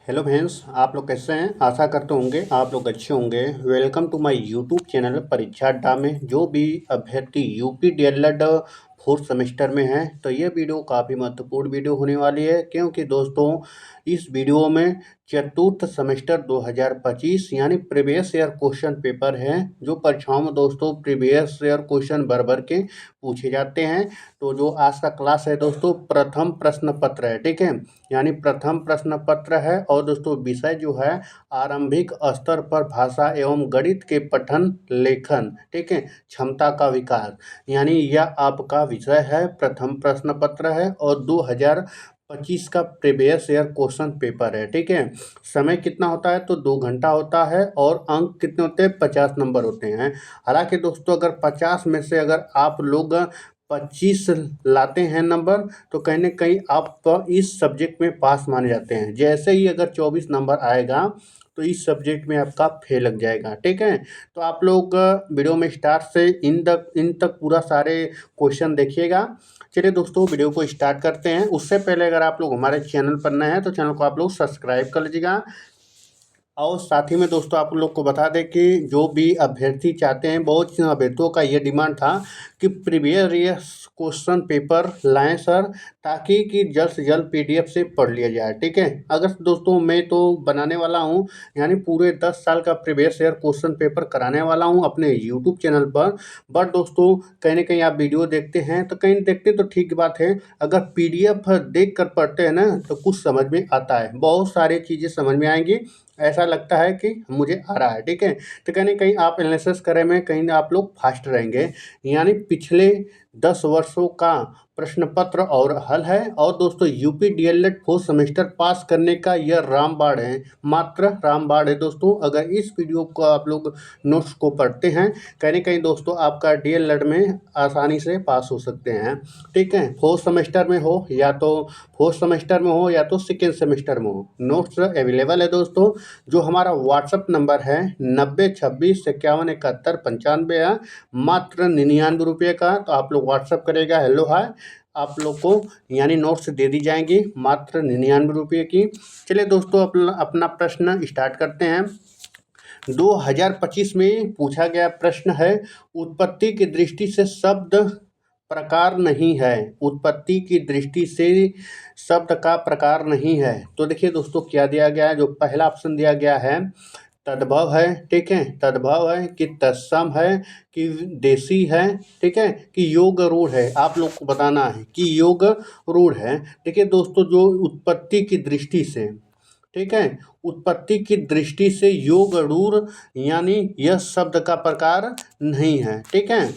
Hello friends, आप लोग कैसे हैं। आशा करते होंगे आप लोग अच्छे होंगे। Welcome to my YouTube channel Pariksha Adda में। जो भी अभ्यर्थी यूपी डीएलएड फोर्थ सेमेस्टर में है तो ये वीडियो काफ़ी महत्वपूर्ण वीडियो होने वाली है, क्योंकि दोस्तों इस वीडियो में चतुर्थ सेमेस्टर 2025 यानी प्रीवियस ईयर क्वेश्चन पेपर है, जो परीक्षाओं में दोस्तों प्रीवियस ईयर क्वेश्चन भर भर के पूछे जाते हैं। तो जो आज का क्लास है दोस्तों प्रथम प्रश्न पत्र है, ठीक है, यानी प्रथम प्रश्न पत्र है। और दोस्तों विषय जो है आरंभिक स्तर पर भाषा एवं गणित के पठन लेखन, ठीक है, क्षमता का विकास, यानी यह आपका विषय है, प्रथम प्रश्न पत्र है और 2025 का प्रीवियस ईयर क्वेश्चन पेपर है, ठीक है। समय कितना होता है तो 2 घंटा होता है और अंक कितने होते हैं 50 नंबर होते हैं। हालांकि दोस्तों अगर 50 में से अगर आप लोग 25 लाते हैं नंबर तो कहीं ना कहीं आप इस सब्जेक्ट में पास माने जाते हैं। जैसे ही अगर 24 नंबर आएगा तो इस सब्जेक्ट में आपका फेल लग जाएगा, ठीक है। तो आप लोग वीडियो में स्टार्ट से इन तक पूरा सारे क्वेश्चन देखिएगा। चलिए दोस्तों वीडियो को स्टार्ट करते हैं। उससे पहले अगर आप लोग हमारे चैनल पर नए हैं तो चैनल को आप लोग सब्सक्राइब कर लीजिएगा। और साथ ही में दोस्तों आप लोग को बता दें कि जो भी अभ्यर्थी चाहते हैं, बहुत से अभ्यर्थियों का ये डिमांड था कि प्रीवियस ईयर क्वेश्चन पेपर लाएं सर, ताकि कि जल्द से जल्द पीडीएफ से पढ़ लिया जाए, ठीक है। अगर दोस्तों मैं तो बनाने वाला हूं, यानी पूरे 10 साल का प्रीवियस ईयर क्वेश्चन पेपर कराने वाला हूं अपने यूट्यूब चैनल पर। बट दोस्तों कहीं ना कहीं आप वीडियो देखते हैं तो कहीं देखते हैं तो ठीक बात है, अगर पीडीएफ देख कर पढ़ते हैं ना तो कुछ समझ में आता है, बहुत सारी चीज़ें समझ में आएंगी, ऐसा लगता है कि मुझे आ रहा है, ठीक है। तो कहीं ना कहीं आप एनालिसिस करें में कहीं ना आप लोग फास्ट रहेंगे। यानी पिछले 10 वर्षों का प्रश्न पत्र और हल है। और दोस्तों यूपी डीएलएड फोर्थ सेमेस्टर पास करने का यह रामबाण है, मात्र रामबाण है दोस्तों। अगर इस वीडियो को आप लोग नोट्स को पढ़ते हैं कहीं ना कहीं दोस्तों आपका डीएलएड में आसानी से पास हो सकते हैं, ठीक है। फोर्थ सेमेस्टर में हो या तो फोर्थ सेमेस्टर में हो या तो सेकेंड सेमेस्टर में हो, नोट्स अवेलेबल है दोस्तों। जो हमारा व्हाट्सअप नंबर है 9026517195 है, मात्र 99 रुपये का। तो आप लोग व्हाट्सअप करेगा हेलो हाय, आप लोग को यानी नोट्स दे दी जाएंगी मात्र 99 रुपये की। चलिए दोस्तों अपना प्रश्न स्टार्ट करते हैं। 2025 में पूछा गया प्रश्न है, उत्पत्ति की दृष्टि से शब्द प्रकार नहीं है। उत्पत्ति की दृष्टि से शब्द का प्रकार नहीं है। तो देखिए दोस्तों क्या दिया गया है, जो पहला ऑप्शन दिया गया है तद्भव है, ठीक है, तद्भव है कि तत्सम है कि देशी है, ठीक है, कि योग रूढ़ है। आप लोग को बताना है कि योग रूढ़ है। देखिए दोस्तों जो उत्पत्ति की दृष्टि से, ठीक है, उत्पत्ति की दृष्टि से योग रूढ़ यानी यह शब्द का प्रकार नहीं है, ठीक है,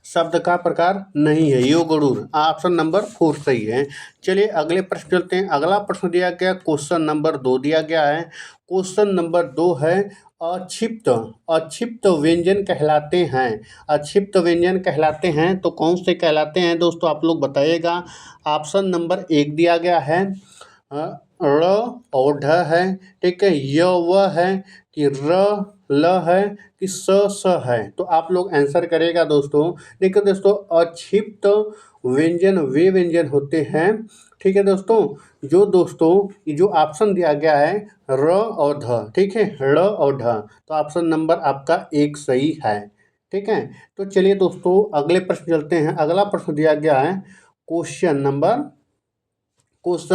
शब्द का प्रकार नहीं है, योग रूढ़। ऑप्शन नंबर 4 सही है। चलिए अगले प्रश्न चलते हैं। अगला प्रश्न दिया गया क्वेश्चन नंबर 2 दिया गया है। क्वेश्चन नंबर 2 है, अक्षिप्त अक्षिप्त व्यंजन कहलाते हैं। अक्षिप्त व्यंजन कहलाते हैं तो कौन से कहलाते हैं दोस्तों आप लोग बताइएगा। ऑप्शन नंबर 1 दिया गया है र और ढ है, ठीक है, य व है कि र ल है कि स है। तो आप लोग आंसर करेगा दोस्तों। देखिए दोस्तों अक्षिप्त व्यंजन वे व्यंजन होते हैं, ठीक है दोस्तों, जो दोस्तों जो ऑप्शन दिया गया है र और ध, ठीक है, र और ढ। तो ऑप्शन नंबर आपका 1 सही है, ठीक है। तो चलिए दोस्तों अगले प्रश्न चलते हैं। अगला प्रश्न दिया गया है क्वेश्चन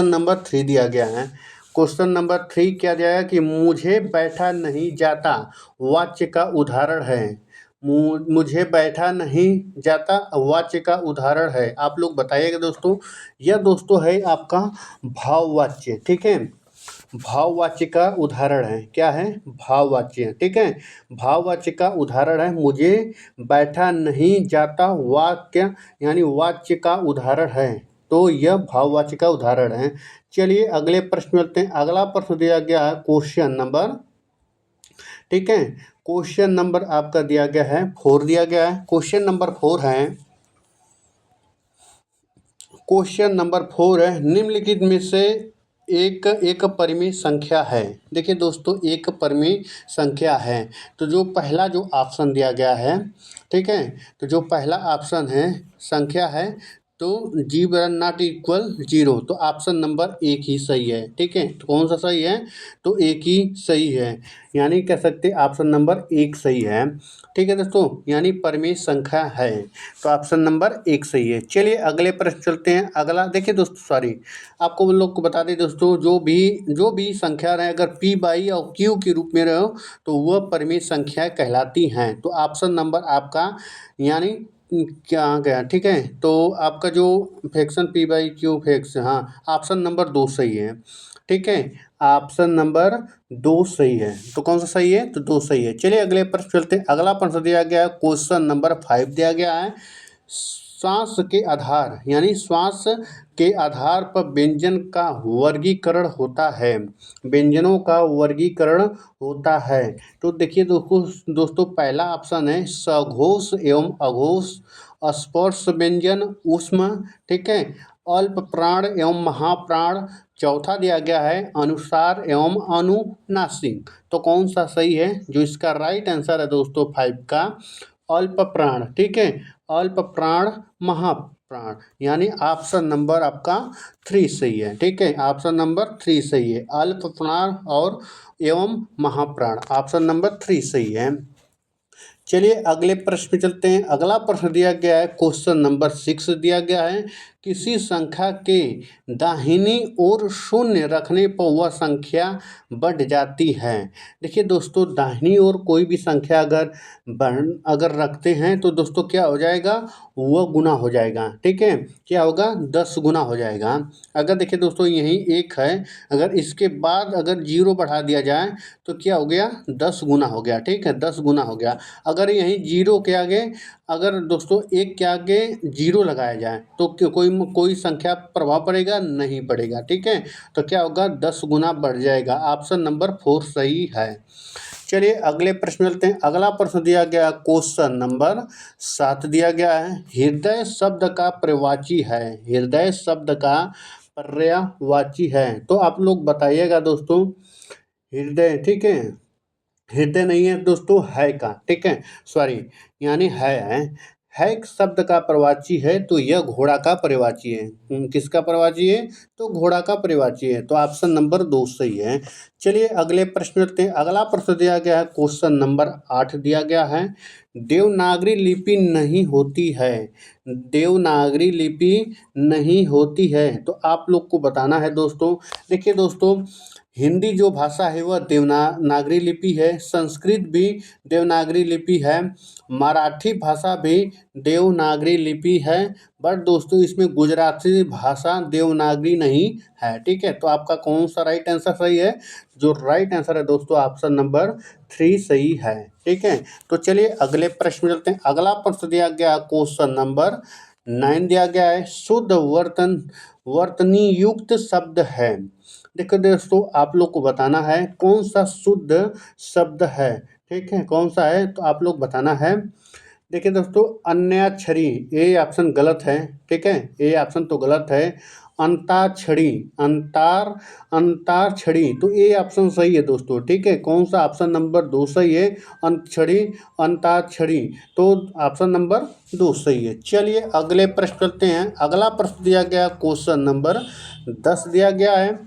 नंबर 3 दिया गया है। क्वेश्चन नंबर 3 क्या दिया है कि मुझे बैठा नहीं जाता वाक्य का उदाहरण है। मुझे बैठा नहीं जाता वाक्य का उदाहरण है। आप लोग बताइएगा दोस्तों। यह दोस्तों है आपका भाववाच्य, ठीक है, भाववाच्य का उदाहरण है। क्या है, भाववाच्य, ठीक है, भाववाच्य का उदाहरण है। मुझे बैठा नहीं जाता वाक्य यानी वाक्य का उदाहरण है, तो यह भाववाच्य का उदाहरण है। चलिए अगले प्रश्न चलते हैं। अगला प्रश्न दिया गया है क्वेश्चन नंबर, ठीक है, क्वेश्चन नंबर आपका दिया गया है 4 दिया गया है। क्वेश्चन नंबर 4 है, क्वेश्चन नंबर 4 है, निम्नलिखित में से एक परिमेय संख्या है। देखिए दोस्तों एक परिमेय संख्या है, तो जो पहला जो ऑप्शन दिया गया है, ठीक है, तो जो पहला ऑप्शन है संख्या है तो जी बराबर नॉट इक्वल जीरो, तो ऑप्शन नंबर एक ही सही है। ठीक है, तो कौन सा सही है? तो एक ही सही है, यानी कह सकते ऑप्शन नंबर एक सही है। ठीक है दोस्तों, यानी परिमेय संख्या है, तो ऑप्शन नंबर एक सही है। चलिए अगले प्रश्न चलते हैं। अगला देखिए दोस्तों, सॉरी आपको लोग को बता दें दोस्तों, जो भी संख्या रहे अगर पी बाई और क्यू के रूप में रहो तो वह परिमेय संख्या कहलाती हैं। तो ऑप्शन नंबर आपका यानी क्या आ गया? ठीक है, तो आपका जो fraction P by Q fraction, हाँ ऑप्शन नंबर दो सही है। ठीक है, ऑप्शन नंबर दो सही है। तो कौन सा सही है? तो दो सही है। चलिए अगले प्रश्न चलते हैं। अगला प्रश्न दिया गया है, क्वेश्चन नंबर 5 दिया गया है। श्वास के आधार यानी श्वास के आधार पर व्यंजन का वर्गीकरण होता है, व्यंजनों का वर्गीकरण होता है। तो देखिए दोस्तों पहला ऑप्शन है सघोष एवं अघोष, स्पर्श व्यंजन, ऊष्म, ठीक है, अल्प प्राण एवं महाप्राण। चौथा दिया गया है अनुसार एवं अनुनासिक। तो कौन सा सही है? जो इसका राइट आंसर है दोस्तों 5 का अल्प प्राण। ठीक है, अल्प प्राण महाप्राण, यानी ऑप्शन नंबर आपका 3 सही है। ठीक है, ऑप्शन नंबर 3 सही है, अल्प प्राण और एवं महाप्राण, ऑप्शन नंबर 3 सही है। चलिए अगले प्रश्न पे चलते हैं। अगला प्रश्न दिया गया है, क्वेश्चन नंबर 6 दिया गया है। किसी संख्या के दाहिनी ओर शून्य रखने पर वह संख्या बढ़ जाती है। देखिए दोस्तों, दाहिनी ओर कोई भी संख्या अगर रखते हैं तो दोस्तों क्या हो जाएगा? वह गुना हो जाएगा। ठीक है, क्या होगा? 10 गुना हो जाएगा। अगर देखिए दोस्तों यहीं एक है, अगर इसके बाद अगर जीरो बढ़ा दिया जाए तो क्या हो गया? 10 गुना हो गया। ठीक है, 10 गुना हो गया। अगर यहीं जीरो के आगे अगर दोस्तों एक के आगे जीरो लगाया जाए तो कोई संख्या प्रभाव पड़ेगा? नहीं पड़ेगा। ठीक है, तो क्या होगा? 10 गुना बढ़ जाएगा। ऑप्शन नंबर 4 सही है। चलिए अगले प्रश्न मिलते हैं। अगला प्रश्न दिया गया क्वेश्चन नंबर 7 दिया गया है। हृदय शब्द का पर्यायवाची है, हृदय शब्द का पर्यायवाची है। तो आप लोग बताइएगा दोस्तों, हृदय, ठीक है, हृदय नहीं है दोस्तों, है का, ठीक है, सॉरी, यानी है शब्द का पर्यायवाची है, तो यह घोड़ा का पर्यायवाची है। किसका पर्यायवाची है? तो घोड़ा का पर्यायवाची है, तो ऑप्शन नंबर 2 सही है। चलिए अगले प्रश्न लेते हैं। अगला प्रश्न दिया गया है, क्वेश्चन नंबर 8 दिया गया है। देवनागरी लिपि नहीं होती है, देवनागरी लिपि नहीं होती है, तो आप लोग को बताना है दोस्तों। देखिए दोस्तों, हिंदी जो भाषा है वह देवनागरी लिपि है, संस्कृत भी देवनागरी लिपि है, मराठी भाषा भी देवनागरी लिपि है, बट दोस्तों इसमें गुजराती भाषा देवनागरी नहीं है। ठीक है, तो आपका कौन सा राइट आंसर सही है? जो राइट आंसर है दोस्तों ऑप्शन नंबर 3 सही है। ठीक है, तो चलिए अगले प्रश्न में चलते हैं। अगला प्रश्न दिया गया क्वेश्चन नंबर 9 दिया गया है। शुद्ध वर्तनी युक्त शब्द है। देखो दोस्तों, आप लोग को बताना है कौन सा शुद्ध शब्द है। ठीक है, कौन सा है? तो आप लोग बताना है। देखिए दोस्तों, अन्याक्षरी, ए ऑप्शन गलत है। ठीक है, ए ऑप्शन तो गलत है। अंताक्षरी, अंताक्षरी, तो ए ऑप्शन सही है दोस्तों। ठीक है, कौन सा? ऑप्शन नंबर 2 सही है, अंतक्षरी, अंताक्षरी, तो ऑप्शन नंबर 2 सही है। चलिए अगले प्रश्न करते हैं। अगला प्रश्न दिया गया क्वेश्चन नंबर 10 दिया गया है।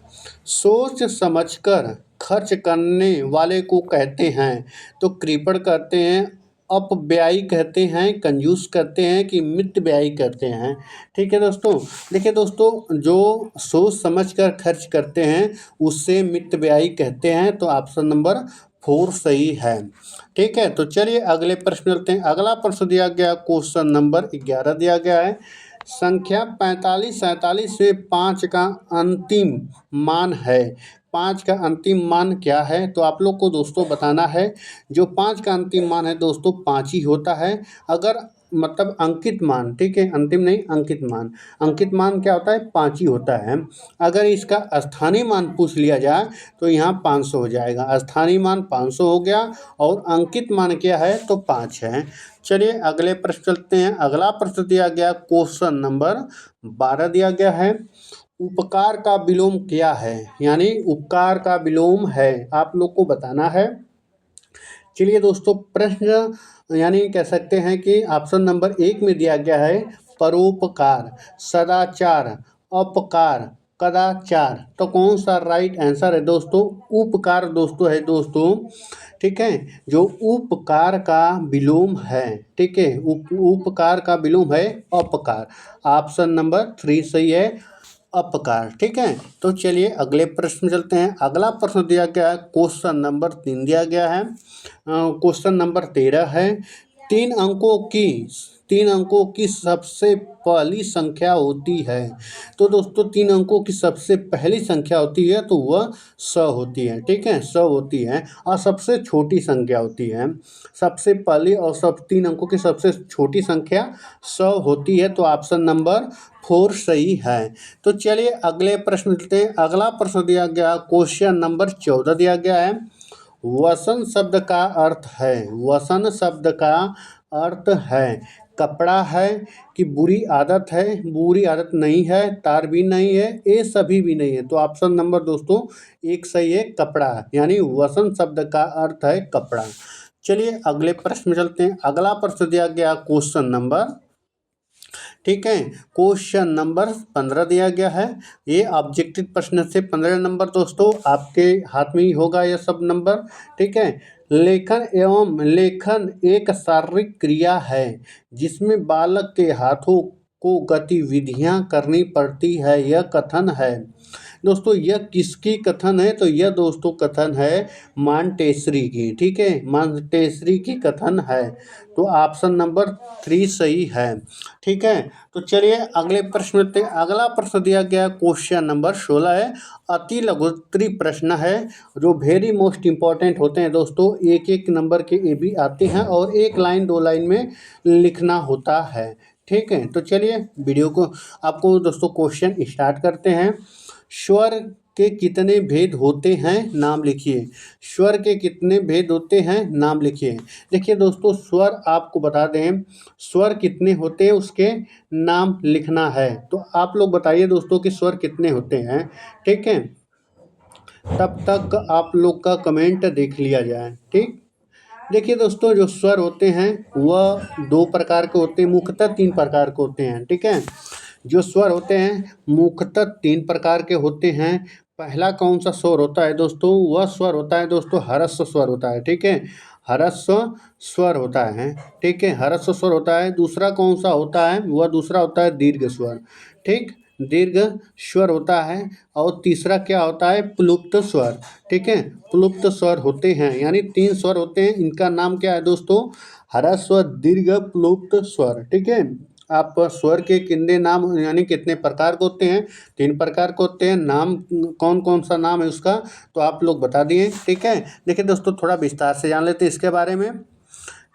सोच समझकर खर्च करने वाले को कहते हैं, तो कृपण कहते हैं, अपव्ययी कहते हैं, कंजूस कहते हैं, कि मितव्ययी कहते हैं। ठीक है दोस्तों, देखिए दोस्तों, जो सोच समझकर खर्च करते हैं उससे मितव्ययी कहते हैं, तो ऑप्शन नंबर 4 सही है। ठीक है, तो चलिए अगले प्रश्न चलते हैं। अगला प्रश्न दिया गया क्वेश्चन नंबर 11 दिया गया है। संख्या 45 47 में 5 का अंतिम मान है, 5 का अंतिम मान क्या है? तो आप लोग को दोस्तों बताना है। जो 5 का अंतिम मान है दोस्तों 5 ही होता है, अगर मतलब अंकित मान, ठीक है, अंतिम नहीं, अंकित मान, अंकित मान क्या होता है? 5 ही होता है। अगर इसका स्थानीय मान पूछ लिया जाए तो यहाँ 500 हो जाएगा, स्थानीय मान 500 हो गया और अंकित मान क्या है? तो 5 है। चलिए अगले प्रश्न चलते हैं। अगला प्रश्न दिया गया क्वेश्चन नंबर 12 दिया गया है। उपकार का विलोम क्या है? यानी उपकार का विलोम है, आप लोग को बताना है। चलिए दोस्तों, प्रश्न यानी कह सकते हैं कि ऑप्शन नंबर 1 में दिया गया है परोपकार, सदाचार, अपकार, कदाचार। तो कौन सा राइट आंसर है दोस्तों? उपकार दोस्तों है दोस्तों। ठीक है, जो उपकार का विलोम है, ठीक है, उपकार का विलोम है अपकार। ऑप्शन नंबर 3 सही है, अपकार। ठीक है, तो चलिए अगले प्रश्न चलते हैं। अगला प्रश्न दिया गया है, क्वेश्चन नंबर 3 दिया गया है। क्वेश्चन नंबर 13 है। तीन अंकों की तीन अंकों की सबसे पहली संख्या होती है। तो दोस्तों 3 अंकों की सबसे पहली संख्या होती है तो वह 100 होती है। ठीक है, 100 होती है। और सबसे छोटी संख्या होती है, सबसे पहली और 3 अंकों की सबसे छोटी संख्या 100 होती है। तो ऑप्शन नंबर 4 सही है। तो चलिए अगले प्रश्न चलते हैं। अगला प्रश्न दिया गया, क्वेश्चन नंबर 14 दिया गया है। वसन शब्द का अर्थ है, वसन शब्द का अर्थ है कपड़ा है कि बुरी आदत है? बुरी आदत नहीं है, तार भी नहीं है, ये सभी भी नहीं है। तो ऑप्शन नंबर दोस्तों 1 सही है, कपड़ा। यानी वसन शब्द का अर्थ है कपड़ा। चलिए अगले प्रश्न में चलते हैं। अगला प्रश्न दिया गया क्वेश्चन नंबर, ठीक है, क्वेश्चन नंबर 15 दिया गया है। ये ऑब्जेक्टिव प्रश्न से 15 नंबर दोस्तों आपके हाथ में ही होगा यह सब नंबर। ठीक है, लेखन एक शारीरिक क्रिया है जिसमें बालक के हाथों को गतिविधियां करनी पड़ती है। यह कथन है दोस्तों, यह किसकी कथन है? तो यह दोस्तों कथन है मांटेसरी की। ठीक है, मांटेसरी की कथन है। तो ऑप्शन नंबर 3 सही है। ठीक है, तो चलिए अगले प्रश्न में। अगला प्रश्न दिया गया क्वेश्चन नंबर 16 है। अति लघुत्तरी प्रश्न है जो वेरी मोस्ट इंपॉर्टेंट होते हैं दोस्तों। एक एक नंबर के ये भी आते हैं और 1 लाइन 2 लाइन में लिखना होता है। ठीक है, तो चलिए वीडियो को आपको दोस्तों क्वेश्चन स्टार्ट करते हैं। स्वर के कितने भेद होते हैं? नाम लिखिए। स्वर के कितने भेद होते हैं? नाम लिखिए। देखिए दोस्तों, स्वर आपको बता दें, स्वर कितने होते हैं उसके नाम लिखना है। तो आप लोग बताइए दोस्तों कि स्वर कितने होते हैं। ठीक है, तब तक आप लोग का कमेंट देख लिया जाए। ठीक, देखिए दोस्तों, जो स्वर होते हैं वह 2 प्रकार के होते हैं, मुख्यतः 3 प्रकार के होते हैं। ठीक है, जो स्वर होते हैं मुख्यतः 3 प्रकार के होते हैं। पहला कौन सा स्वर होता है दोस्तों? वह स्वर होता है दोस्तों ह्रस्व स्वर होता है। ठीक है, ह्रस्व स्वर होता है। ठीक है, ह्रस्व स्वर होता है। दूसरा कौन सा होता है? वह दूसरा होता है दीर्घ स्वर। ठीक, दीर्घ स्वर होता है। और तीसरा क्या होता है? प्लुप्त स्वर। ठीक है, प्लुप्त स्वर होते हैं, यानी 3 स्वर होते हैं। इनका नाम क्या है दोस्तों? ह्रस्व, दीर्घ, प्लुप्त स्वर। ठीक है, आप स्वर के कितने नाम यानी कितने प्रकार के होते हैं? 3 प्रकार के होते हैं। नाम कौन कौन सा नाम है उसका तो आप लोग बता दिए। ठीक है, देखिए दोस्तों थोड़ा विस्तार से जान लेते हैं इसके बारे में।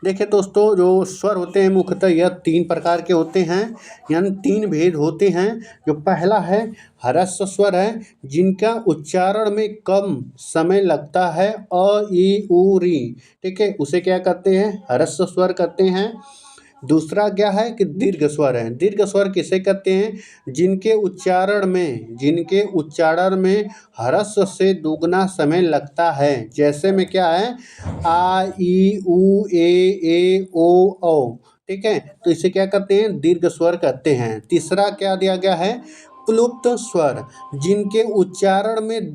देखिए दोस्तों, जो स्वर होते हैं मुख्यतः यह 3 प्रकार के होते हैं, यानी 3 भेद होते हैं। जो पहला है ह्रस्व स्वर है, जिनका उच्चारण में कम समय लगता है। अ, ई, उ, री। ठीक है, उसे क्या कहते हैं? ह्रस्व स्वर कहते हैं। दूसरा क्या है कि दीर्घ स्वर है। दीर्घ स्वर किसे कहते हैं? जिनके उच्चारण में ह्रस्व से दुगना समय लगता है। जैसे में क्या है? आ, ई, उ, ए, ओ, औ। ठीक है, तो इसे क्या कहते हैं? दीर्घ स्वर कहते हैं। तीसरा क्या दिया गया है? प्लुप्त स्वर, जिनके उच्चारण में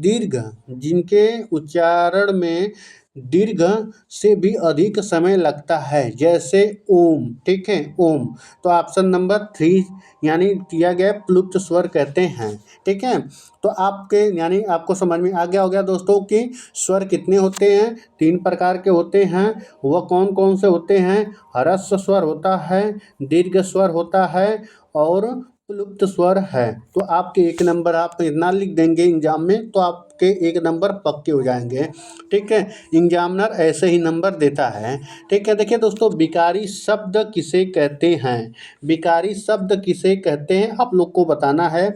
दीर्घ से भी अधिक समय लगता है। जैसे ओम। ठीक है, ओम। तो ऑप्शन नंबर 3 यानी दिया गया प्लुप्त स्वर कहते हैं। ठीक है, तो आपके यानी आपको समझ में आ गया हो गया दोस्तों कि स्वर कितने होते हैं? 3 प्रकार के होते हैं। वह कौन कौन से होते हैं? ह्रस्व स्वर होता है, दीर्घ स्वर होता है और प्लुप्त स्वर है। तो आपके 1 नंबर आप इतना लिख देंगे एग्जाम में तो आपके 1 नंबर पक्के हो जाएंगे। ठीक है, एग्जामिनर ऐसे ही नंबर देता है। ठीक है, देखिए दोस्तों, विकारी शब्द किसे कहते हैं? विकारी शब्द किसे कहते हैं आप लोग को बताना है।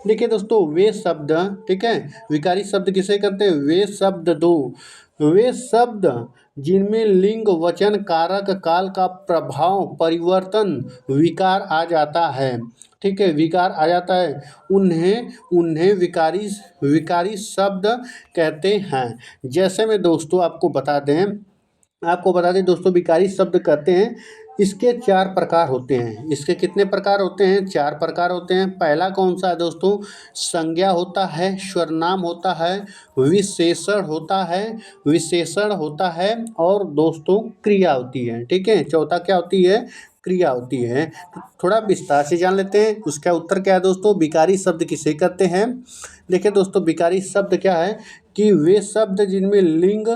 देखिए दोस्तों, वे शब्द, ठीक है, विकारी शब्द किसे कहते हैं? वे शब्द जिनमें लिंग, वचन, कारक, काल का प्रभाव, परिवर्तन, विकार आ जाता है। ठीक है, विकार आ जाता है, उन्हें विकारी शब्द कहते हैं। जैसे मैं दोस्तों आपको बता दें दोस्तों, विकारी शब्द कहते हैं इसके 4 प्रकार होते हैं। इसके कितने प्रकार होते हैं? 4 प्रकार होते हैं। पहला कौन सा है दोस्तों? संज्ञा होता है, सर्वनाम होता है, विशेषण होता है और दोस्तों क्रिया होती है। ठीक है, चौथा क्या होती है? क्रिया होती है। तो थोड़ा विस्तार से जान लेते हैं। उसका उत्तर क्या है दोस्तों? विकारी शब्द किसे कहते हैं? देखिए दोस्तों, विकारी शब्द क्या है कि वे शब्द जिनमें लिंग,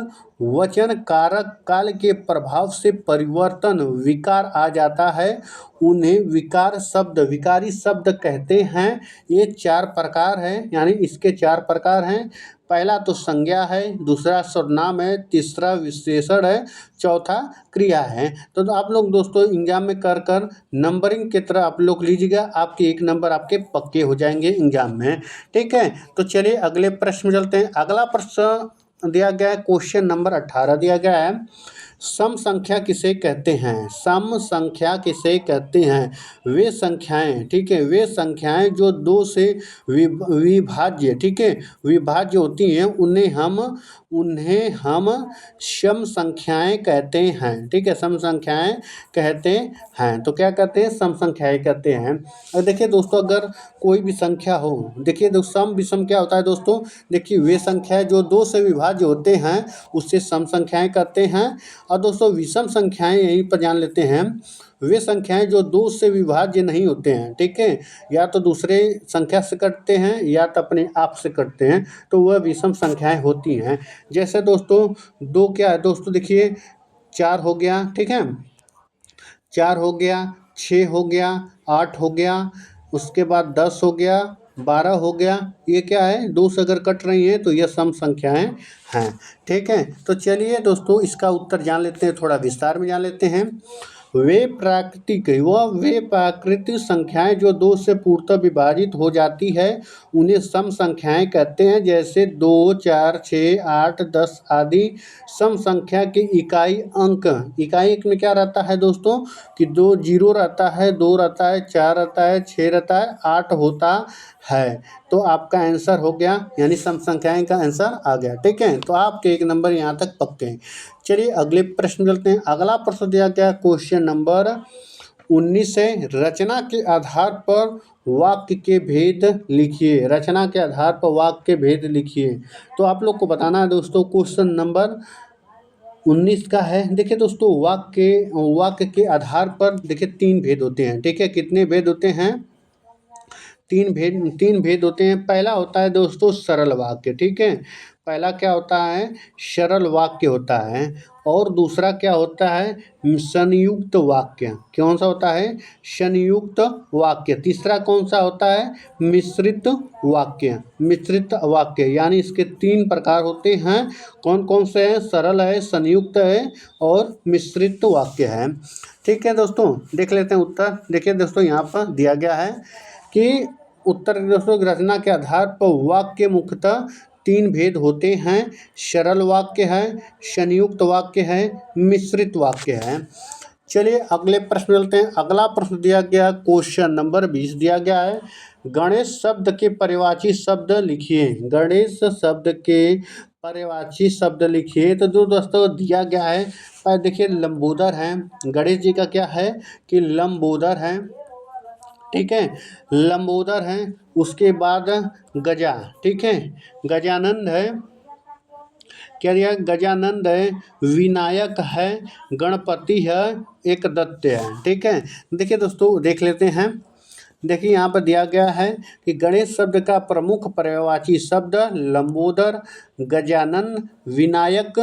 वचन, कारक, काल के प्रभाव से परिवर्तन, विकार आ जाता है, उन्हें विकारी शब्द कहते हैं। ये 4 प्रकार हैं, यानी इसके 4 प्रकार हैं। पहला तो संज्ञा है, दूसरा सर्वनाम है, तीसरा विशेषण है, चौथा क्रिया है। तो आप लोग दोस्तों एग्जाम में कर कर नंबरिंग की तरह आप लोग लीजिएगा, आपके 1 नंबर आपके पक्के हो जाएंगे एग्जाम में। ठीक है, तो चलिए अगले प्रश्न में चलते हैं। अगला प्रश्न दिया गया है, क्वेश्चन नंबर 18 दिया गया है। सम संख्या किसे कहते हैं? सम संख्या किसे कहते हैं? वे संख्याएं, ठीक है, वे संख्याएं जो 2 से विभाज्य, ठीक है, विभाज्य होती हैं, उन्हें हम सम संख्याएं कहते हैं। ठीक है, सम संख्याएं कहते हैं। तो क्या कहते हैं? सम संख्याएं कहते हैं। और देखिए दोस्तों, अगर कोई भी संख्या हो, देखिए सम विषम क्या होता है दोस्तों? देखिए वे संख्याएं जो 2 से विभाज्य होते हैं उससे सम संख्याएं कहते हैं। और दोस्तों विषम संख्याएं यहीं पर जान लेते हैं, वे संख्याएं जो 2 से विभाज्य नहीं होते हैं। ठीक है, या तो दूसरे संख्या से कटते हैं या तो अपने आप से कटते हैं, तो वह विषम संख्याएं होती हैं। जैसे दोस्तों 2 क्या है दोस्तों? देखिए 4 हो गया, ठीक है, 4 हो गया, 6 हो गया, 8 हो गया, उसके बाद 10 हो गया, 12 हो गया। ये क्या है? 2 से अगर कट रही हैं तो यह सम संख्याएं हैं। ठीक है, तो चलिए दोस्तों इसका उत्तर जान लेते हैं, थोड़ा विस्तार में जान लेते हैं। वे प्राकृतिक संख्याएं जो 2 से पूर्णतः विभाजित हो जाती है उन्हें सम संख्याएं कहते हैं। जैसे 2, 4, 6, 8, 10 आदि। सम संख्या की इकाई अंक में क्या रहता है दोस्तों? कि 2 0 रहता है, 2 रहता है, 4 रहता है, 6 रहता है, 8 होता है। तो आपका आंसर हो गया, यानी सम संख्याएं का आंसर आ गया। ठीक है, तो आपके 1 नंबर यहाँ तक पक्के हैं। चलिए अगले प्रश्न चलते हैं। अगला प्रश्न दिया गया क्वेश्चन नंबर 19 है। रचना के आधार पर वाक्य के भेद लिखिए। रचना के आधार पर वाक्य के भेद लिखिए। तो आप लोग को बताना है दोस्तों, क्वेश्चन नंबर 19 का है। देखिए दोस्तों, वाक्य के आधार पर देखिए 3 भेद होते हैं। ठीक है, कितने भेद होते हैं? 3 भेद होते हैं। पहला होता है दोस्तों सरल वाक्य। ठीक है, पहला क्या होता है? सरल वाक्य होता है। और दूसरा क्या होता है? संयुक्त वाक्य। कौन सा होता है? संयुक्त वाक्य। तीसरा कौन सा होता है? मिश्रित वाक्य। यानी इसके 3 प्रकार होते हैं। कौन कौन से हैं? सरल है, संयुक्त है और मिश्रित वाक्य है। ठीक है दोस्तों, देख लेते हैं उत्तर। देखिए दोस्तों, यहाँ पर दिया गया है कि उत्तर दोस्तों रचना के आधार पर वाक्य मुख्यतः 3 भेद होते हैं। सरल वाक्य है, संयुक्त वाक्य है, मिश्रित वाक्य है। चलिए अगले प्रश्न चलते हैं। अगला प्रश्न दिया गया क्वेश्चन नंबर 20 दिया गया है। गणेश शब्द के पर्यायवाची शब्द लिखिए। गणेश शब्द के पर्यायवाची शब्द लिखिए। तो जो दोस्तों दिया गया है, देखिए लंबोदर हैं। गणेश जी का क्या है कि लंबोदर हैं। ठीक है, लंबोदर हैं। उसके बाद गजा, ठीक है, गजानंद है। क्या दिया? गजानंद है, विनायक है, गणपति है, एक दत्त है। ठीक है, देखिए दोस्तों देख लेते हैं। देखिए यहाँ पर दिया गया है कि गणेश शब्द का प्रमुख पर्यायवाची शब्द लंबोदर, गजानन, विनायक,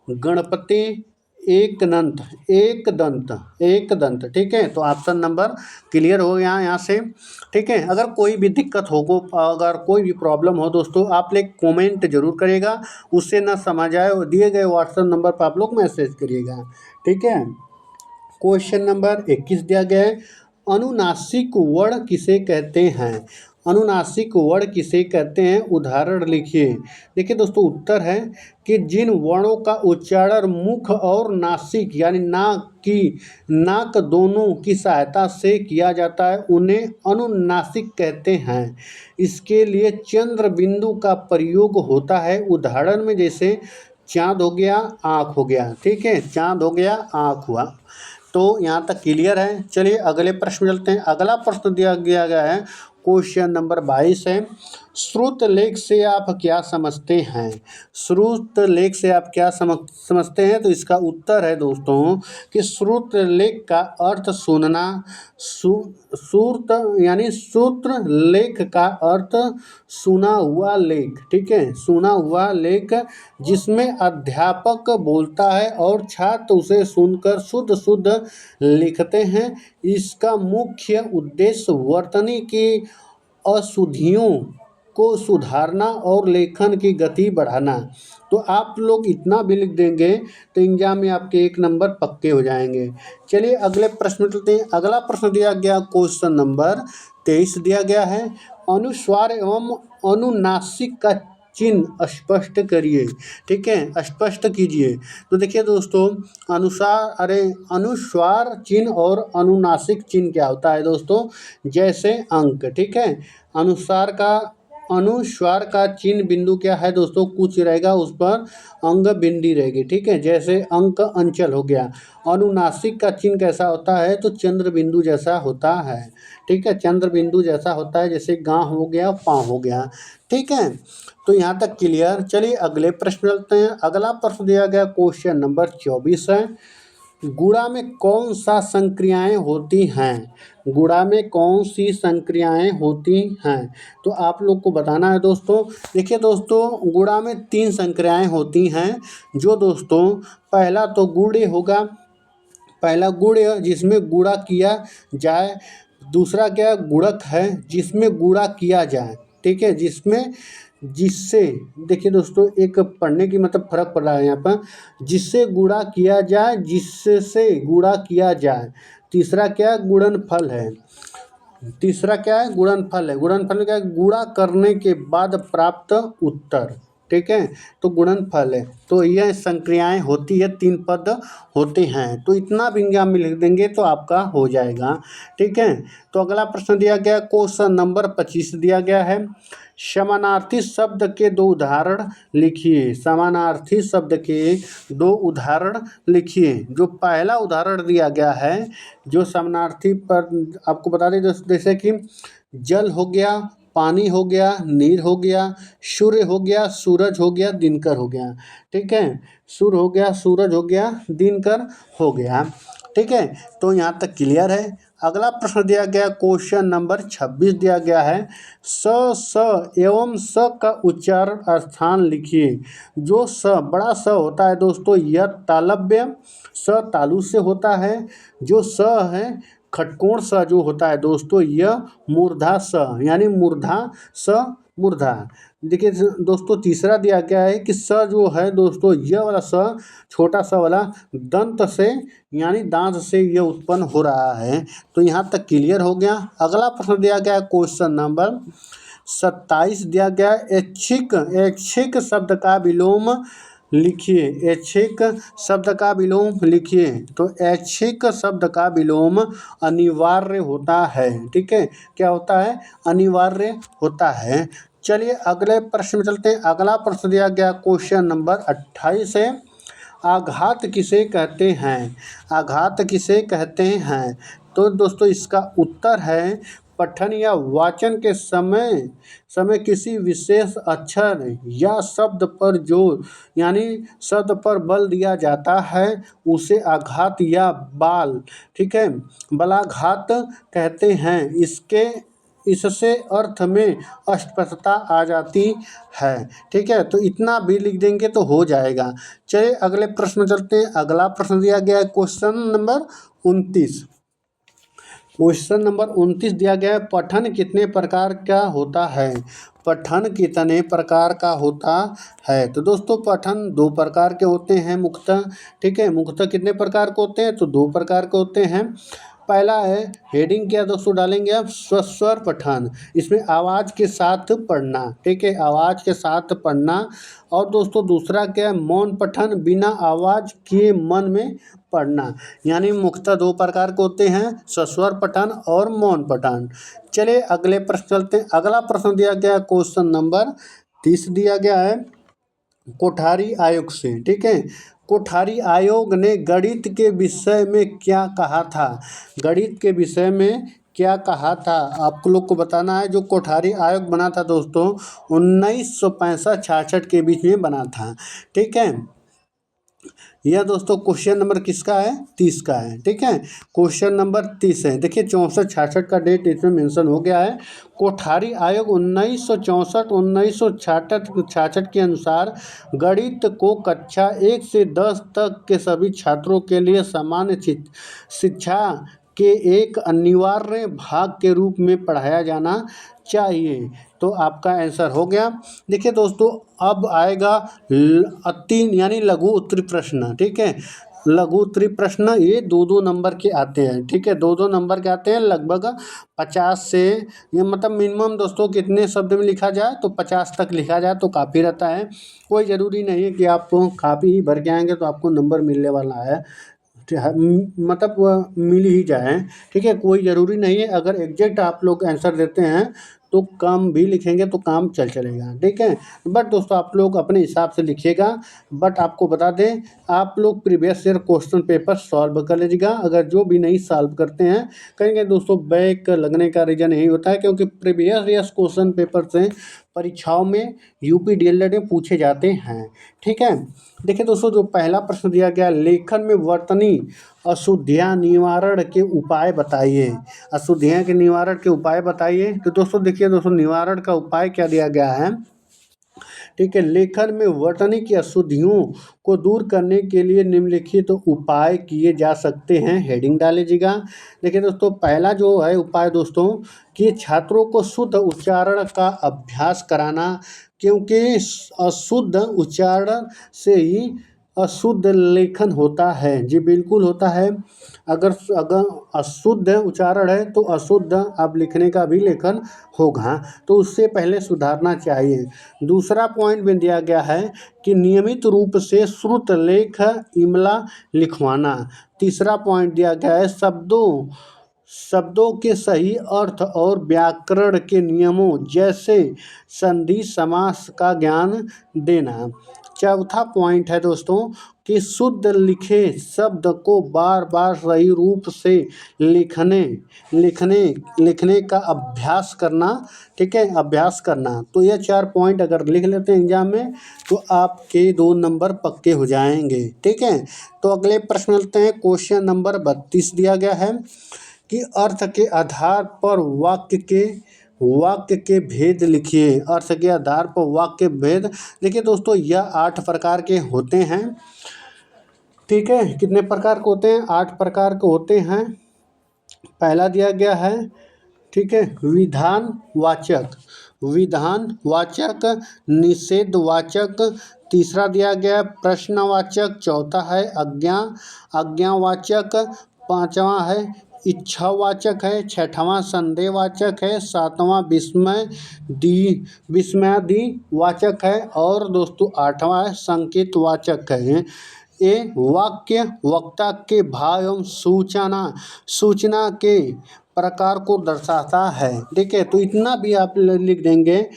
गणपति, एक दंत। ठीक है, तो ऑप्शन नंबर क्लियर हो गया यहाँ से। ठीक है, अगर कोई भी दिक्कत हो, अगर कोई भी प्रॉब्लम हो दोस्तों, आप लोग कमेंट जरूर करिएगा। उससे ना समझ आए दिए गए व्हाट्सएप नंबर पर आप लोग मैसेज करिएगा। ठीक है, क्वेश्चन नंबर 21 दिया गया है। अनुनासिक वर्ण किसे कहते हैं? अनुनासिक वर्ण किसे कहते हैं? उदाहरण लिखिए। देखिए दोस्तों, उत्तर है कि जिन वर्णों का उच्चारण मुख और नासिक यानी नाक दोनों की सहायता से किया जाता है उन्हें अनुनासिक कहते हैं। इसके लिए चंद्र बिंदु का प्रयोग होता है। उदाहरण में जैसे चाँद हो गया, आँख हो गया। ठीक है, चाँद हो गया, आँख हुआ। तो यहाँ तक क्लियर है। चलिए अगले प्रश्न में चलते हैं। अगला प्रश्न दिया गया है, क्वेश्चन नंबर 22 है, श्रुत लेख से आप क्या समझते हैं? श्रुत लेख से आप क्या समझते हैं? तो इसका उत्तर है दोस्तों कि श्रुत लेख का अर्थ सुनना, श्रुत यानी सूत्र लेख का अर्थ सुना हुआ लेख, ठीक है, सुना हुआ लेख जिसमें अध्यापक बोलता है और छात्र उसे सुनकर शुद्ध शुद्ध लिखते हैं। इसका मुख्य उद्देश्य वर्तनी की अशुद्धियों को सुधारना और लेखन की गति बढ़ाना। तो आप लोग इतना भी लिख देंगे तो एग्जाम में आपके 1 नंबर पक्के हो जाएंगे। चलिए अगले प्रश्न में चलते हैं। अगला प्रश्न दिया गया क्वेश्चन नंबर 23 दिया गया है, अनुस्वार एवं अनुनासिक का चिन्ह स्पष्ट करिए, ठीक है, स्पष्ट कीजिए। तो देखिए दोस्तों, अनुस्वार चिन्ह और अनुनासिक चिन्ह क्या होता है दोस्तों? जैसे अंक, ठीक है, अनुस्वार का चिन्ह बिंदु क्या है दोस्तों? कुछ रहेगा, उस पर अंग बिंदी रहेगी, ठीक है, जैसे अंक अंचल हो गया। अनुनासिक का चिन्ह कैसा होता है? तो चंद्र बिंदु जैसा होता है, ठीक है, चंद्र बिंदु जैसा होता है, जैसे गां हो गया, पा हो गया, ठीक है। तो यहाँ तक क्लियर। चलिए अगले प्रश्न चलते हैं। अगला प्रश्न दिया गया क्वेश्चन नंबर 24 है, गुणा में कौन सा संक्रियाएं होती हैं? गुणा में कौन सी संक्रियाएं होती हैं? तो आप लोग को बताना है दोस्तों। देखिए दोस्तों, गुणा में 3 संक्रियाएं होती हैं, जो दोस्तों पहला तो गुणे होगा, पहला गुण्य जिसमें गुणा किया जाए, दूसरा क्या गुणक है जिसमें गुणा किया जाए, ठीक है, जिससे देखिए दोस्तों, एक पढ़ने की मतलब फर्क पड़ रहा है यहाँ पर, जिससे गुणा किया जाए, जिससे गुणा किया जाए। तीसरा क्या गुणनफल है, तीसरा क्या है गुणनफल है। गुणनफल क्या है? गुणा करने के बाद प्राप्त उत्तर, ठीक है, तो गुणनफल है। तो यह संक्रियाएं होती है, 3 पद होते हैं। तो इतना भी एग्जाम में लिख देंगे तो आपका हो जाएगा, ठीक है। तो अगला प्रश्न दिया गया क्वेश्चन नंबर 25 दिया गया है, समानार्थी शब्द के 2 उदाहरण लिखिए। समानार्थी शब्द के 2 उदाहरण लिखिए। जो पहला उदाहरण दिया गया है, जो समानार्थी पर आपको बता दें, जैसे कि जल हो गया, पानी हो गया, नीर हो गया, सूर्य हो गया, सूरज हो गया, दिनकर हो गया, ठीक है, सूर्य हो गया, सूरज हो गया, दिनकर हो गया, ठीक है। तो यहाँ तक क्लियर है। अगला प्रश्न दिया गया क्वेश्चन नंबर 26 दिया गया है, स एवं स का उच्चारण स्थान लिखिए। जो स बड़ा स होता है दोस्तों, यह तालव्य स तालु से होता है। जो स है खटकोण स जो होता है दोस्तों, यह मूर्धा स यानी मूर्धा स मूर्धा। देखिए दोस्तों, तीसरा दिया गया है कि स जो है दोस्तों, यह वाला स, छोटा सा वाला दंत से यानी दांत से यह उत्पन्न हो रहा है। तो यहाँ तक क्लियर हो गया। अगला प्रश्न दिया गया क्वेश्चन नंबर 27 दिया गया, ऐच्छिक ऐच्छिक शब्द का विलोम लिखिए। ऐच्छिक शब्द का विलोम लिखिए। तो ऐच्छिक शब्द का विलोम अनिवार्य होता है, ठीक है, क्या होता है? अनिवार्य होता है। चलिए अगले प्रश्न में चलते हैं। अगला प्रश्न दिया गया क्वेश्चन नंबर 28 है, आघात किसे कहते हैं? आघात किसे कहते हैं? तो दोस्तों इसका उत्तर है, पठन या वाचन के समय किसी विशेष अक्षर या शब्द पर जोर यानी शब्द पर बल दिया जाता है, उसे आघात या बाल, ठीक है, बलाघात कहते हैं। इससे अर्थ में अस्पष्टता आ जाती है, ठीक है। तो इतना भी लिख देंगे तो हो जाएगा। चलिए अगले प्रश्न में चलते हैं। अगला प्रश्न दिया गया है क्वेश्चन नंबर 29। क्वेश्चन नंबर 29 दिया गया है, पठन कितने प्रकार का होता है? पठन कितने प्रकार का होता है? तो दोस्तों पठन 2 प्रकार के होते हैं मुख्यतः, ठीक है। मुख्यतः कितने प्रकार के होते हैं? तो 2 प्रकार के होते हैं। पहला है, हेडिंग क्या दोस्तों डालेंगे आप? स्वस्वर पठन, इसमें आवाज़ के साथ पढ़ना, ठीक है, आवाज़ के साथ पढ़ना। और दोस्तों दूसरा क्या है? मौन पठन, बिना आवाज़ किए मन में पढ़ना। यानी मुख्यतः 2 प्रकार के होते हैं, स्वस्वर पठन और मौन पठन। चलिए अगले प्रश्न चलते हैं। अगला प्रश्न दिया गया क्वेश्चन नंबर 30 दिया गया है, कोठारी आयोग से, ठीक है। कोठारी आयोग ने गणित के विषय में क्या कहा था? गणित के विषय में क्या कहा था आप लोग को बताना है। जो कोठारी आयोग बना था दोस्तों 1965-66 के बीच में बना था, ठीक है। यह दोस्तों क्वेश्चन नंबर किसका है? 30 का है, ठीक है। क्वेश्चन नंबर 30 है, देखिए 64-66 का डेट इसमें मेंशन हो गया है। कोठारी आयोग 1964-1966 के अनुसार गणित को कक्षा 1 से 10 तक के सभी छात्रों के लिए सामान्य शिक्षा के एक अनिवार्य भाग के रूप में पढ़ाया जाना चाहिए। तो आपका आंसर हो गया। देखिए दोस्तों अब आएगा तीन यानी लघु उत्तरी प्रश्न, ठीक है। लघु उत्तरी प्रश्न ये 2-2 नंबर के आते हैं, ठीक है। 2-2 नंबर के आते हैं, लगभग 50 से, ये मतलब मिनिमम दोस्तों कितने शब्द में लिखा जाए तो 50 तक लिखा जाए तो काफ़ी रहता है। कोई ज़रूरी नहीं है कि आप काफ़ी ही भर के आएंगे तो आपको नंबर मिलने वाला है, मतलब वह मिल ही जाए, ठीक है। कोई ज़रूरी नहीं है, अगर एग्जैक्ट आप लोग आंसर देते हैं तो कम भी लिखेंगे तो काम चलेगा, ठीक है। बट दोस्तों आप लोग अपने हिसाब से लिखिएगा। बट आपको बता दें आप लोग previous year question paper solve कर लीजिएगा। अगर जो भी नहीं सॉल्व करते हैं कहेंगे दोस्तों बैक लगने का रीज़न यही होता है क्योंकि प्रीवियस ईयर क्वेश्चन पेपर से परीक्षाओं में यूपी डीएलएड में पूछे जाते हैं, ठीक है। देखिए दोस्तों जो पहला प्रश्न दिया गया, लेखन में वर्तनी अशुद्धियाँ निवारण के उपाय बताइए। अशुद्धियाँ के निवारण के उपाय बताइए। तो दोस्तों देखिए दोस्तों निवारण का उपाय क्या दिया गया है, ठीक है। लेखन में वर्तनी की अशुद्धियों को दूर करने के लिए निम्नलिखित उपाय किए जा सकते हैं, हेडिंग डाल लीजिएगा। देखिए दोस्तों पहला जो है उपाय दोस्तों कि छात्रों को शुद्ध उच्चारण का अभ्यास कराना, क्योंकि अशुद्ध उच्चारण से ही अशुद्ध लेखन होता है। जी बिल्कुल होता है। अगर अगर अशुद्ध उच्चारण है तो अशुद्ध आप लिखने का भी लेखन होगा, तो उससे पहले सुधारना चाहिए। दूसरा पॉइंट में दिया गया है कि नियमित रूप से श्रुत लेख इमला लिखवाना। तीसरा पॉइंट दिया गया है शब्दों के सही अर्थ और व्याकरण के नियमों जैसे संधि समास का ज्ञान देना। चौथा पॉइंट है दोस्तों कि शुद्ध लिखे शब्द को बार बार सही रूप से लिखने का अभ्यास करना, ठीक है, अभ्यास करना। तो ये 4 पॉइंट अगर लिख लेते हैं एग्जाम में तो आपके 2 नंबर पक्के हो जाएंगे, ठीक है। तो अगले प्रश्न लेते हैं। क्वेश्चन नंबर 32 दिया गया है कि अर्थ के आधार पर वाक्य के भेद लिखिए। अर्थ के आधार पर वाक्य भेद। देखिए दोस्तों यह 8 प्रकार के होते हैं, ठीक है। कितने प्रकार के होते हैं? 8 प्रकार के होते हैं। पहला दिया गया है, ठीक है, विधानवाचक, निषेधवाचक। तीसरा दिया गया है प्रश्नवाचक। चौथा है आज्ञावाचक। पांचवा है इच्छावाचक है। छठवां संदेहवाचक है। सातवां विस्मयादिवाचक है। और दोस्तों 8वां है संकेतवाचक है। ये वाक्य वक्ता के भाव एवं सूचना के प्रकार को दर्शाता है, ठीक है। तो इतना भी आप लिख देंगे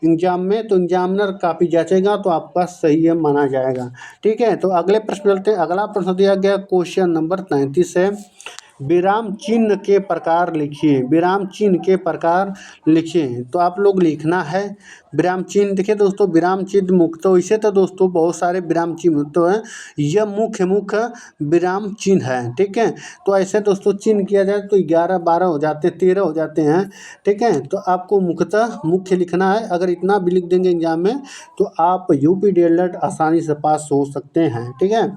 एग्जाम में तो एग्जामिनर काफ़ी जांचेगा तो आपका सही है माना जाएगा, ठीक है। तो अगले प्रश्न चलते हैं। अगला प्रश्न दिया गया क्वेश्चन नंबर 33 है, विराम चिन्ह के प्रकार लिखिए। विराम चिन्ह के प्रकार लिखिए। तो आप लोग लिखना है विराम चिन्ह। देखिए दोस्तों विराम चिन्ह मुख्य वैसे तो दोस्तों बहुत सारे विराम चिन्ह तो हैं, यह मुख्य विराम चिन्ह है, ठीक है। तो ऐसे दोस्तों चिन्ह किया जाए तो 11, 12 हो जाते, 13 हो जाते हैं, ठीक है। तो आपको मुख्य लिखना है। अगर इतना भी लिख देंगे एग्जाम में तो आप यूपी डीएलएड आसानी से पास हो सकते हैं, ठीक है।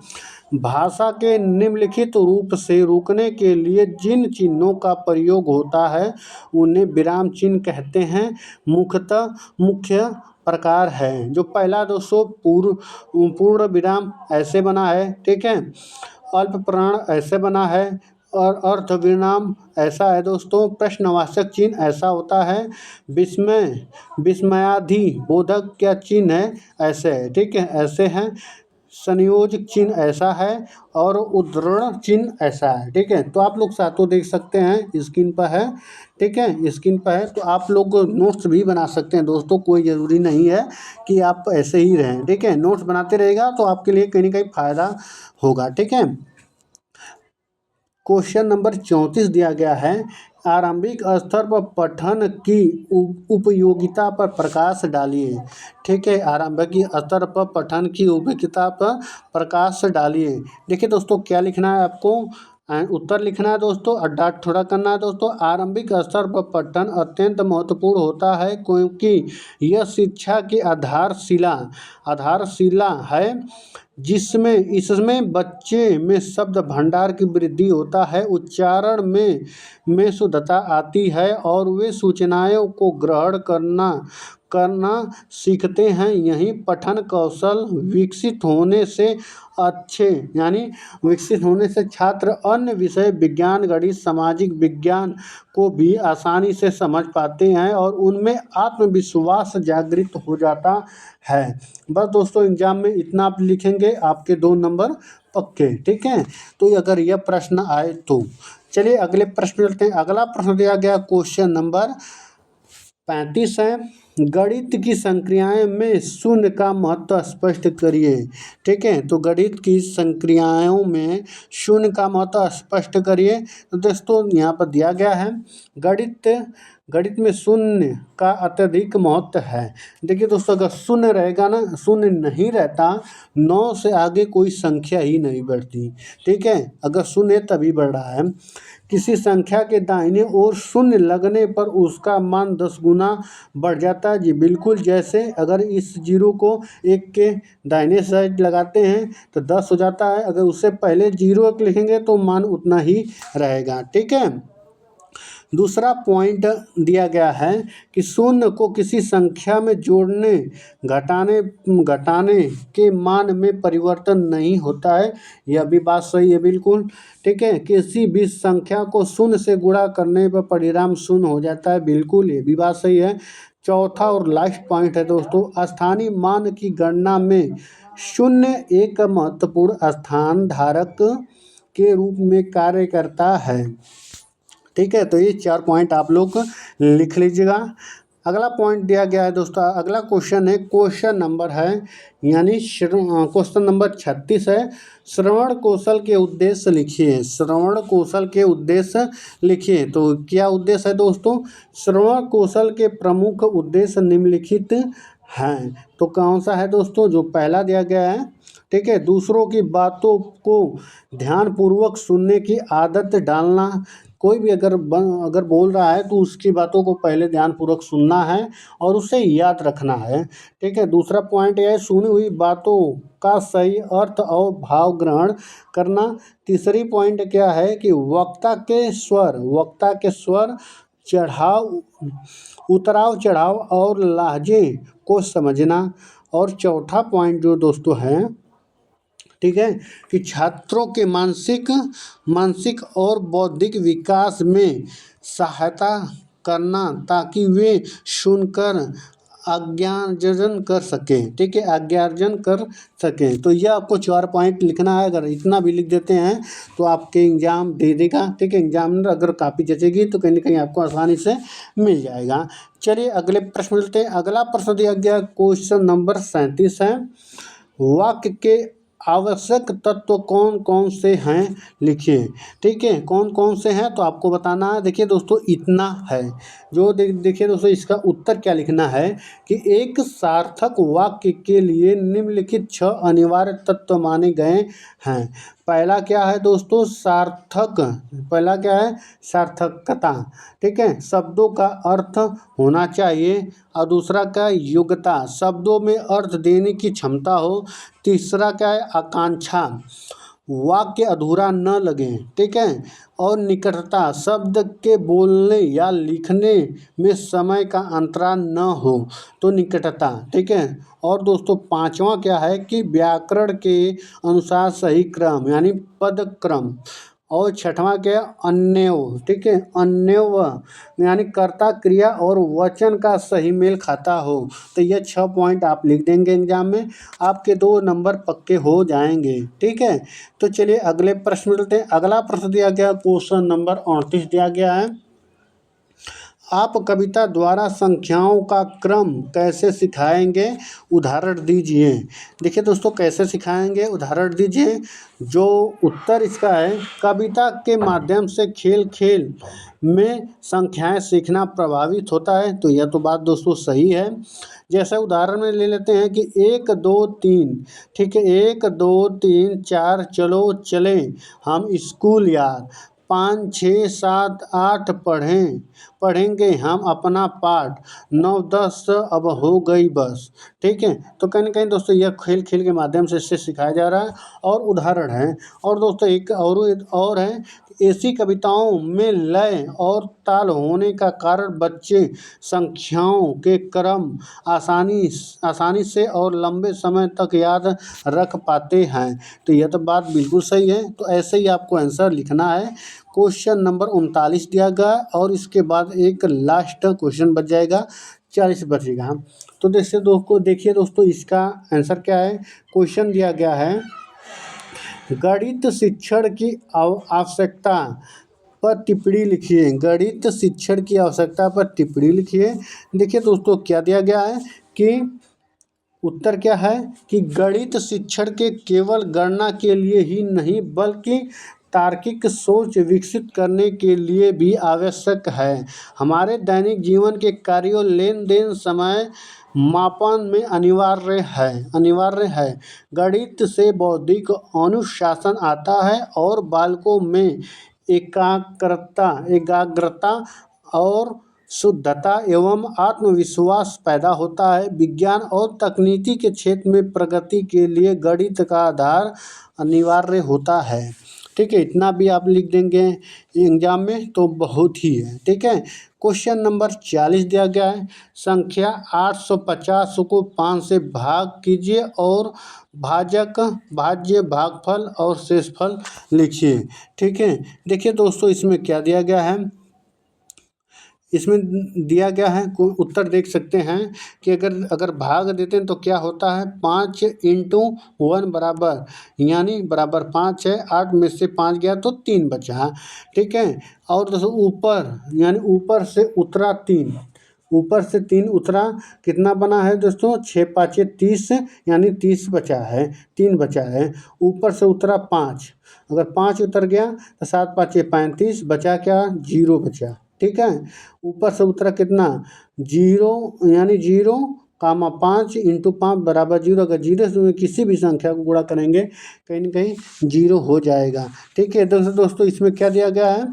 भाषा के निम्नलिखित रूप से रोकने के लिए जिन चिन्हों का प्रयोग होता है उन्हें विराम चिन्ह कहते हैं। मुख्य प्रकार है। जो पहला दोस्तों पूर्ण विराम ऐसे बना है, ठीक है। अल्प प्राण ऐसे बना है और अर्थ विराम ऐसा है दोस्तों। प्रश्नवाचक चिन्ह ऐसा होता है। विस्मयादि बोधक क्या चिन्ह है ऐसे है, ठीक है, ऐसे हैं, संयोजक चिन्ह ऐसा है और उद्धरण चिन्ह ऐसा है। ठीक है, तो आप लोग सातों देख सकते हैं, स्क्रीन पर है। ठीक है, स्क्रीन पर है, तो आप लोग नोट्स भी बना सकते हैं दोस्तों, कोई ज़रूरी नहीं है कि आप ऐसे ही रहें। ठीक है, नोट्स बनाते रहेगा तो आपके लिए कहीं ना कहीं फ़ायदा होगा। ठीक है, क्वेश्चन नंबर 34 दिया गया है, आरंभिक स्तर पर पठन की उपयोगिता पर प्रकाश डालिए। ठीक है, आरंभिक स्तर पर पठन की उपयोगिता पर प्रकाश डालिए। देखिए दोस्तों, क्या लिखना है आपको, उत्तर लिखना है दोस्तों, और डॉट थोड़ा करना है दोस्तों। आरंभिक स्तर पर पठन अत्यंत महत्वपूर्ण होता है क्योंकि यह शिक्षा की आधारशिला है, जिसमें इसमें बच्चे में शब्द भंडार की वृद्धि होता है, उच्चारण में शुद्धता आती है और वे सूचनाओं को ग्रहण करना सीखते हैं। यही पठन कौशल विकसित होने से छात्र अन्य विषय विज्ञान, गणित, सामाजिक विज्ञान को भी आसानी से समझ पाते हैं और उनमें आत्मविश्वास जागृत हो जाता है। बस दोस्तों, एग्जाम में इतना आप लिखेंगे, आपके 2 नंबर पक्के। ठीक है, तो अगर यह प्रश्न आए तो चलिए अगले प्रश्न चलते हैं। अगला प्रश्न दिया गया क्वेश्चन नंबर 35 है, गणित की संक्रियाएं में शून्य का महत्व स्पष्ट करिए। ठीक है, तो गणित की संक्रियाओं में शून्य का महत्व स्पष्ट करिए। तो दोस्तों यहाँ पर दिया गया है, गणित में शून्य का अत्यधिक महत्व है। देखिए दोस्तों, अगर शून्य रहेगा ना, शून्य नहीं रहता, 9 से आगे कोई संख्या ही नहीं बढ़ती। ठीक है, अगर शून्य तभी बढ़ रहा है। किसी संख्या के दाहिने ओर शून्य लगने पर उसका मान 10 गुना बढ़ जाता है। जी बिल्कुल, जैसे अगर इस जीरो को 1 के दाहिने साइड लगाते हैं तो 10 हो जाता है, अगर उससे पहले जीरो लिखेंगे तो मान उतना ही रहेगा। ठीक है, दूसरा पॉइंट दिया गया है कि शून्य को किसी संख्या में जोड़ने घटाने के मान में परिवर्तन नहीं होता है। यह भी बात सही है बिल्कुल। ठीक है, किसी भी संख्या को शून्य से गुणा करने पर परिणाम शून्य हो जाता है, बिल्कुल, ये भी बात सही है। चौथा और लास्ट पॉइंट है दोस्तों, स्थानीय मान की गणना में शून्य एक महत्वपूर्ण स्थान धारक के रूप में कार्य करता है। ठीक है, तो ये 4 पॉइंट आप लोग लिख लीजिएगा। अगला पॉइंट दिया गया है दोस्तों, अगला क्वेश्चन है, क्वेश्चन नंबर है यानी क्वेश्चन नंबर 36 है, श्रवण कौशल के उद्देश्य लिखिए। श्रवण कौशल के उद्देश्य लिखिए। तो क्या उद्देश्य है दोस्तों, श्रवण कौशल के प्रमुख उद्देश्य निम्नलिखित हैं। तो कौन सा है दोस्तों, जो पहला दिया गया है। ठीक है, दूसरों की बातों को ध्यानपूर्वक सुनने की आदत डालना। कोई भी अगर बोल रहा है तो उसकी बातों को पहले ध्यानपूर्वक सुनना है और उसे याद रखना है। ठीक है, दूसरा पॉइंट यह है, सुनी हुई बातों का सही अर्थ और भाव ग्रहण करना। तीसरी पॉइंट क्या है कि वक्ता के स्वर उतराव चढ़ाव और लहजे को समझना। और चौथा पॉइंट जो दोस्तों है, ठीक है, कि छात्रों के मानसिक और बौद्धिक विकास में सहायता करना ताकि वे सुनकर आज्ञार्जन कर सकें। ठीक है, आज्ञार्जन कर सकें। तो यह आपको 4 पॉइंट लिखना है। अगर इतना भी लिख देते हैं तो आपके एग्जाम दे देगा। ठीक है, एग्जामिनर अगर कॉपी जचेगी तो कहीं ना कहीं आपको आसानी से मिल जाएगा। चलिए अगले प्रश्न मिलते हैं। अगला प्रश्न दिया गया क्वेश्चन नंबर 37 है, वाक्य के आवश्यक तत्व कौन कौन से हैं लिखिए। ठीक है, कौन कौन से हैं तो आपको बताना है। देखिए दोस्तों, इतना है जो देखिए दोस्तों, इसका उत्तर क्या लिखना है कि एक सार्थक वाक्य के लिए निम्नलिखित 6 अनिवार्य तत्व माने गए हैं। पहला क्या है दोस्तों, पहला क्या है, सार्थकता। ठीक है, शब्दों का अर्थ होना चाहिए। और दूसरा क्या है, योग्यता, शब्दों में अर्थ देने की क्षमता हो। तीसरा क्या है, आकांक्षा, वाक्य अधूरा न लगे। ठीक है, और निकटता, शब्द के बोलने या लिखने में समय का अंतराल न हो, तो निकटता। ठीक है, और दोस्तों 5वां क्या है कि व्याकरण के अनुसार सही क्रम यानी पद क्रम और छठवां क्या है, अन्यव। ठीक है, अन्यव यानी कर्ता, क्रिया और वचन का सही मेल खाता हो। तो ये 6 पॉइंट आप लिख देंगे एग्जाम में, आपके 2 नंबर पक्के हो जाएंगे। ठीक है, तो चलिए अगले प्रश्न मिलते हैं। अगला प्रश्न दिया गया क्वेश्चन नंबर 38 दिया गया है, आप कविता द्वारा संख्याओं का क्रम कैसे सिखाएंगे, उदाहरण दीजिए। देखिए दोस्तों, कैसे सिखाएंगे, उदाहरण दीजिए। जो उत्तर इसका है, कविता के माध्यम से खेल खेल में संख्याएं सीखना प्रभावित होता है। तो यह तो बात दोस्तों सही है। जैसे उदाहरण में ले लेते हैं कि 1 2 3, ठीक है, 1 2 3 4 चलो चले हम स्कूल यार, 5 6 7 8 पढ़ेंगे हम अपना पाठ, 9 10 अब हो गई बस। ठीक है, तो कहीं ना कहीं दोस्तों यह खेल खेल के माध्यम से इससे सिखाया जा रहा है और उदाहरण है। और दोस्तों एक और है, ऐसी कविताओं में लय और ताल होने का कारण बच्चे संख्याओं के क्रम आसानी से और लंबे समय तक याद रख पाते हैं। तो यह तो बात बिल्कुल सही है। तो ऐसे ही आपको आंसर लिखना है। क्वेश्चन नंबर 39 दिया गया और इसके बाद एक लास्ट क्वेश्चन बच जाएगा, 40 बचेगा। तो देखिए दोस्तों इसका आंसर क्या है। क्वेश्चन दिया गया है, गणित शिक्षण की आवश्यकता पर टिप्पणी लिखिए। गणित शिक्षण की आवश्यकता पर टिप्पणी लिखिए। देखिए दोस्तों क्या दिया गया है कि उत्तर क्या है कि गणित शिक्षण के केवल गणना के लिए ही नहीं बल्कि तार्किक सोच विकसित करने के लिए भी आवश्यक है। हमारे दैनिक जीवन के कार्यों, लेन देन, समय मापन में अनिवार्य है। गणित से बौद्धिक अनुशासन आता है और बालकों में एकाग्रता और शुद्धता एवं आत्मविश्वास पैदा होता है। विज्ञान और तकनीकी के क्षेत्र में प्रगति के लिए गणित का आधार अनिवार्य होता है। ठीक है, इतना भी आप लिख देंगे एग्जाम में तो बहुत ही है। ठीक है, क्वेश्चन नंबर 40 दिया गया है, संख्या 850 को 5 से भाग कीजिए और भाज्य, भागफल और शेषफल लिखिए। ठीक है, देखिए दोस्तों इसमें क्या दिया गया है, इसमें दिया गया है उत्तर देख सकते हैं कि अगर भाग देते हैं तो क्या होता है, 5 × 1 बराबर यानी बराबर 5 है। 8 में से 5 गया तो 3 बचा। ठीक है, और दोस्तों ऊपर यानी ऊपर से उतरा 3, ऊपर से 3 उतरा, कितना बना है दोस्तों, 6 5 30 यानी 30 बचा है, 3 बचा है। ऊपर से उतरा 5, अगर 5 उतर गया तो 7 5 35, बचा क्या, 0 बचा। ठीक है, ऊपर से उतरा कितना, 0 यानी 0 कामा 5 × 5 बराबर 0। अगर 0 से किसी भी संख्या को गुणा करेंगे कहीं ना कहीं 0 हो जाएगा। ठीक है, दोस्तों इसमें क्या दिया गया है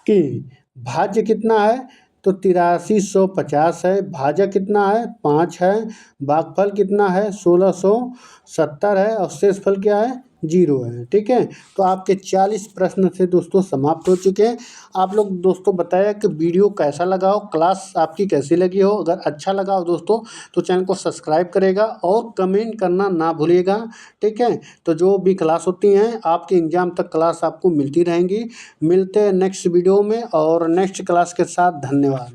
कि भाज्य कितना है, तो 8350 है। भाजक कितना है, 5 है। भागफल कितना है, 1670 है और शेषफल क्या है, 0 है। ठीक है, तो आपके 40 प्रश्न से दोस्तों समाप्त हो चुके हैं। आप लोग दोस्तों बताया कि वीडियो कैसा लगा हो, क्लास आपकी कैसी लगी हो। अगर अच्छा लगा हो दोस्तों तो चैनल को सब्सक्राइब करेगा और कमेंट करना ना भूलिएगा। ठीक है, तो जो भी क्लास होती हैं आपके एग्जाम तक क्लास आपको मिलती रहेंगी। मिलते हैं नेक्स्ट वीडियो में और नेक्स्ट क्लास के साथ। धन्यवाद।